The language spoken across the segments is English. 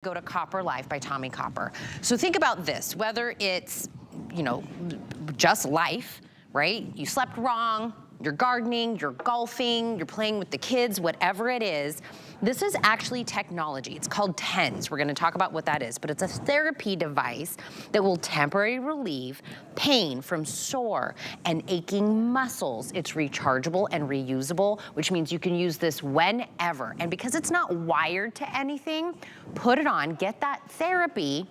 Go to Copper Life by Tommy Copper. So think about this, whether it's, you know, just life, right? You slept wrong, you're gardening, you're golfing, you're playing with the kids, whatever it is. This is actually technology. It's called TENS. We're gonna talk about what that is, but it's a therapy device that will temporarily relieve pain from sore and aching muscles. It's rechargeable and reusable, which means you can use this whenever. And because it's not wired to anything, put it on, get that therapy,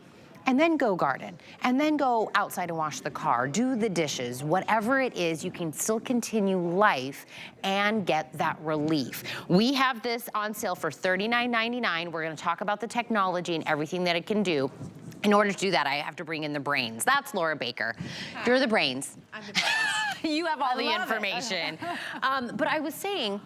and then go garden, and then go outside and wash the car, do the dishes, whatever it is, you can still continue life and get that relief. We have this on sale for $39.99. We're gonna talk about the technology and everything that it can do. In order to do that, I have to bring in the brains. That's Laura Baker. Hi. You're the brains. I'm the brains. You have all the information. But I was saying,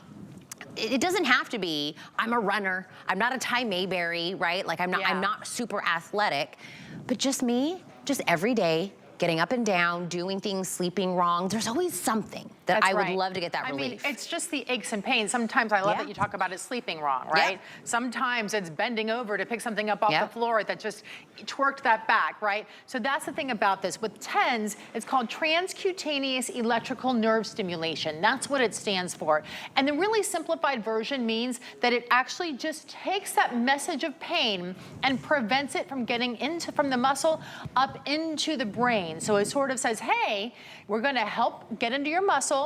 it doesn't have to be, I'm a runner, I'm not a Ty Mayberry, right? Like I'm not super athletic, but just me, just every day, getting up and down, doing things, sleeping wrong. There's always something that I would love to get that relief. I mean, it's just the aches and pains. Sometimes I love that you talk about it sleeping wrong, right? Sometimes it's bending over to pick something up off the floor that just twerked that back, right? So that's the thing about this. With TENS, it's called transcutaneous electrical nerve stimulation. That's what it stands for. And the really simplified version means that it actually just takes that message of pain and prevents it from getting from the muscle up into the brain. So it sort of says, hey, we're gonna help get into your muscle,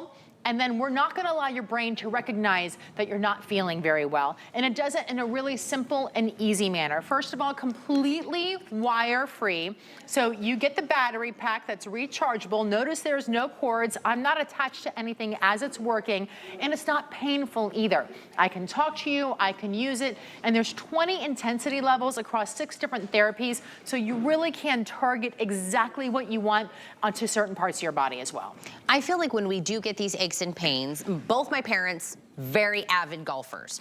and then we're not gonna allow your brain to recognize that you're not feeling very well. And it does it in a really simple and easy manner. First of all, completely wire-free. So you get the battery pack that's rechargeable. Notice there's no cords. I'm not attached to anything as it's working, and it's not painful either. I can talk to you, I can use it, and there's 20 intensity levels across 6 different therapies, so you really can target exactly what you want onto certain parts of your body as well. I feel like when we do get these aches and pains, both my parents, very avid golfers.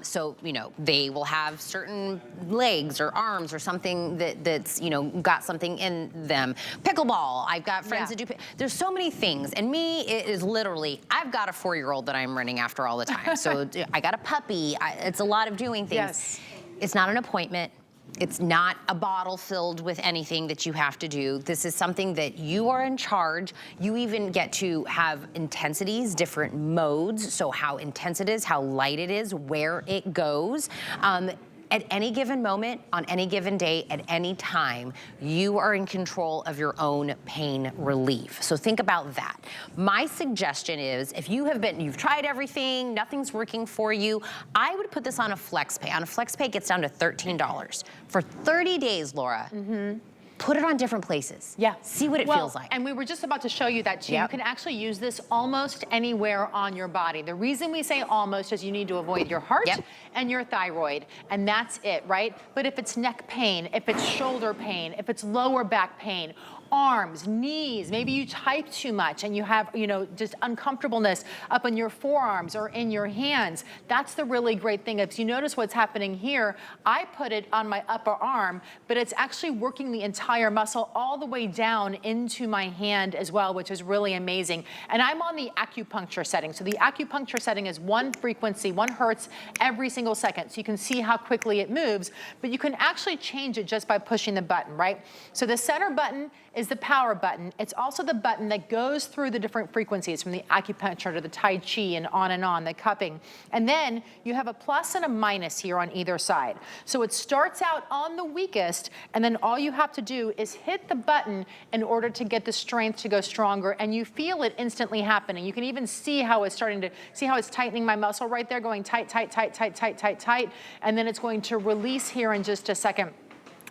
So, you know, they will have certain legs or arms or something that's, you know, got something in them. Pickleball, I've got friends that do, there's so many things. And me, it is literally, I've got a 4-year-old that I'm running after all the time. So I got a puppy, it's a lot of doing things. It's not an appointment. It's not a bottle filled with anything that you have to do. This is something that you are in charge. You even get to have intensities, different modes. So how intense it is, how light it is, where it goes. At any given moment, on any given day, at any time, you are in control of your own pain relief. So think about that. My suggestion is, if you've tried everything, nothing's working for you, I would put this on a FlexPay. On a FlexPay, it gets down to $13. For 30 days, Laura, put it on different places. See what it feels like. And we were just about to show you that too. You can actually use this almost anywhere on your body. The reason we say almost is you need to avoid your heart and your thyroid, and that's it, right? But if it's neck pain, if it's shoulder pain, if it's lower back pain, arms, knees, maybe you type too much and you have, you know, just uncomfortableness up in your forearms or in your hands. That's the really great thing. If you notice what's happening here, I put it on my upper arm, but it's actually working the entire muscle all the way down into my hand as well, which is really amazing. And I'm on the acupuncture setting. So the acupuncture setting is 1 frequency, 1 hertz every single second. So you can see how quickly it moves, but you can actually change it just by pushing the button, right? So the center button is the power button. It's also the button that goes through the different frequencies from the acupuncture to the Tai Chi and on, the cupping. And then you have a plus and a minus here on either side. So it starts out on the weakest, and then all you have to do is hit the button in order to get the strength to go stronger, and you feel it instantly happening. You can even see how it's tightening my muscle right there, going tight, tight, tight, tight, tight, tight, tight, and then it's going to release here in just a second.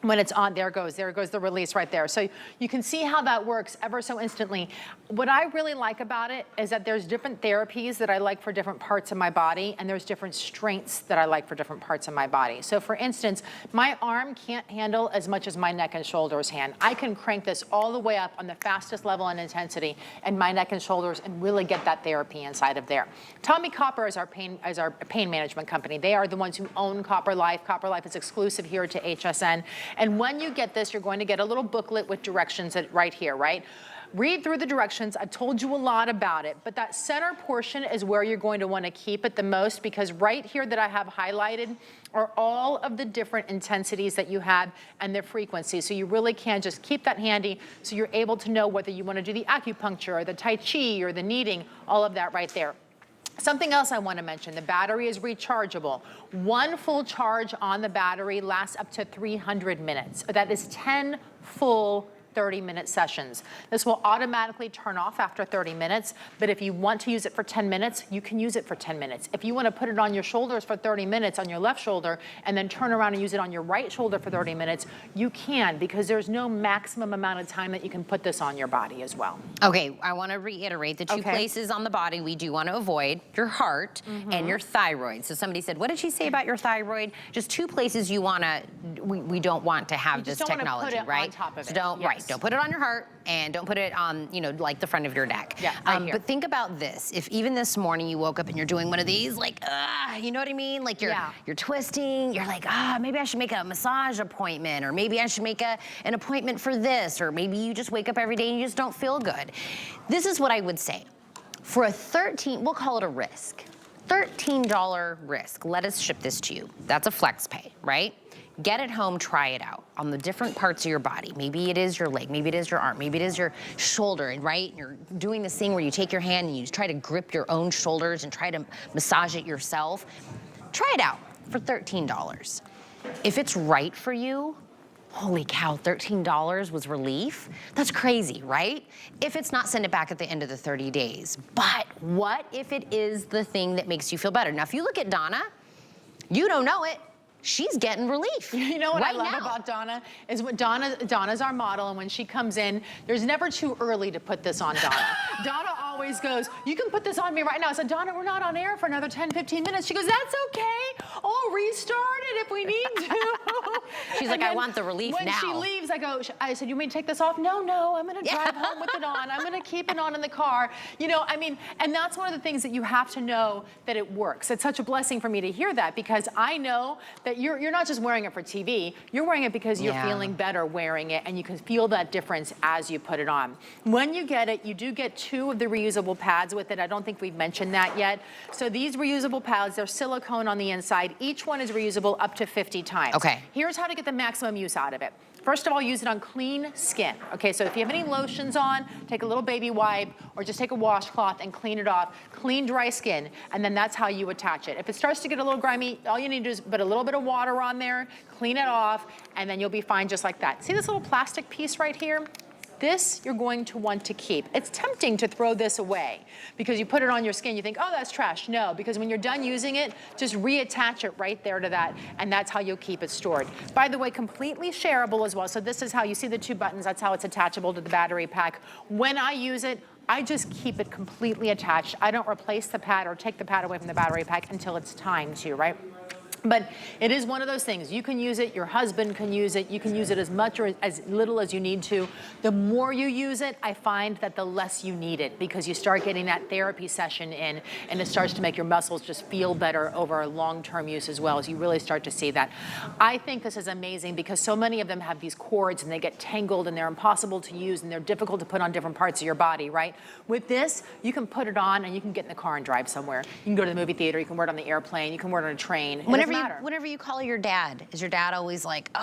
When it's on, there goes the release right there. So you can see how that works ever so instantly. What I really like about it is that there's different therapies that I like for different parts of my body, and there's different strengths that I like for different parts of my body. So for instance, my arm can't handle as much as my neck and shoulders can. I can crank this all the way up on the fastest level and intensity in my neck and shoulders and really get that therapy inside of there. Tommy Copper is our pain management company. They are the ones who own Copper Life. Copper Life is exclusive here to HSN. And when you get this, you're going to get a little booklet with directions right here, right? Read through the directions. I've told you a lot about it, but that center portion is where you're going to want to keep it the most, because right here that I have highlighted are all of the different intensities that you have and their frequencies. So you really can just keep that handy so you're able to know whether you want to do the acupuncture or the Tai Chi or the kneading, all of that right there. Something else I want to mention, the battery is rechargeable. One full charge on the battery lasts up to 300 minutes. That is 10 full 30-minute sessions. This will automatically turn off after 30 minutes, but if you want to use it for 10 minutes, you can use it for 10 minutes. If you want to put it on your shoulders for 30 minutes on your left shoulder and then turn around and use it on your right shoulder for 30 minutes, you can, because there's no maximum amount of time that you can put this on your body as well. Okay, I want to reiterate the two places on the body we do want to avoid: your heart and your thyroid. So somebody said, what did she say about your thyroid? Just two places you want to, we don't want to have this technology, right? On top of so it. don't, right, don't put it on your heart and don't put it on, you know, like the front of your neck. Yeah, right here. But think about this. If even this morning you woke up and you're doing one of these, like, you know what I mean? Like you're twisting, you're like, maybe I should make a massage appointment, or maybe I should make an appointment for this, or maybe you just wake up every day and you just don't feel good. This is what I would say. For a we'll call it a risk, $13 risk, let us ship this to you. That's a flex pay, right? Get it home, try it out on the different parts of your body. Maybe it is your leg, maybe it is your arm, maybe it is your shoulder, right? You're doing this thing where you take your hand and you try to grip your own shoulders and try to massage it yourself. Try it out for $13. If it's right for you, holy cow, $13 was relief? That's crazy, right? If it's not, send it back at the end of the 30 days. But what if it is the thing that makes you feel better? Now, if you look at Donna, you don't know it, she's getting relief. You know what right I love now about Donna is when Donna's our model, and when she comes in, there's never too early to put this on Donna. Donna always goes, you can put this on me right now. I said, Donna, we're not on air for another 10, 15 minutes. She goes, that's okay. I'll restart it if we need to. She's like, I want the relief when now. When she leaves, I said, you want me to take this off? No, I'm gonna drive home with it on. I'm gonna keep it on in the car. You know, I mean, and that's one of the things that you have to know, that it works. It's such a blessing for me to hear that, because I know that you're not just wearing it for TV, you're wearing it because you're feeling better wearing it, and you can feel that difference as you put it on. When you get it, you do get 2 of the reusable pads with it. I don't think we've mentioned that yet. So these reusable pads, they're silicone on the inside. Each one is reusable up to 50 times. Okay. Here's how to get the maximum use out of it. First of all, use it on clean skin. Okay, so if you have any lotions on, take a little baby wipe or just take a washcloth and clean it off. Clean, dry skin, and then that's how you attach it. If it starts to get a little grimy, all you need to do is put a little bit of water on there, clean it off, and then you'll be fine just like that. See this little plastic piece right here? This you're going to want to keep. It's tempting to throw this away because you put it on your skin, you think, oh, that's trash. No, because when you're done using it, just reattach it right there to that, and that's how you'll keep it stored. By the way, completely shareable as well. So this is how you see the 2 buttons. That's how it's attachable to the battery pack. When I use it, I just keep it completely attached. I don't replace the pad or take the pad away from the battery pack until it's time to, right? But it is one of those things. You can use it, your husband can use it, you can use it as much or as little as you need to. The more you use it, I find that the less you need it, because you start getting that therapy session in, and it starts to make your muscles just feel better over long-term use as well, as you really start to see that. I think this is amazing because so many of them have these cords and they get tangled and they're impossible to use and they're difficult to put on different parts of your body, right? With this, you can put it on and you can get in the car and drive somewhere. You can go to the movie theater, you can wear it on the airplane, you can wear it on a train. Whenever you call your dad, is your dad always like, oh,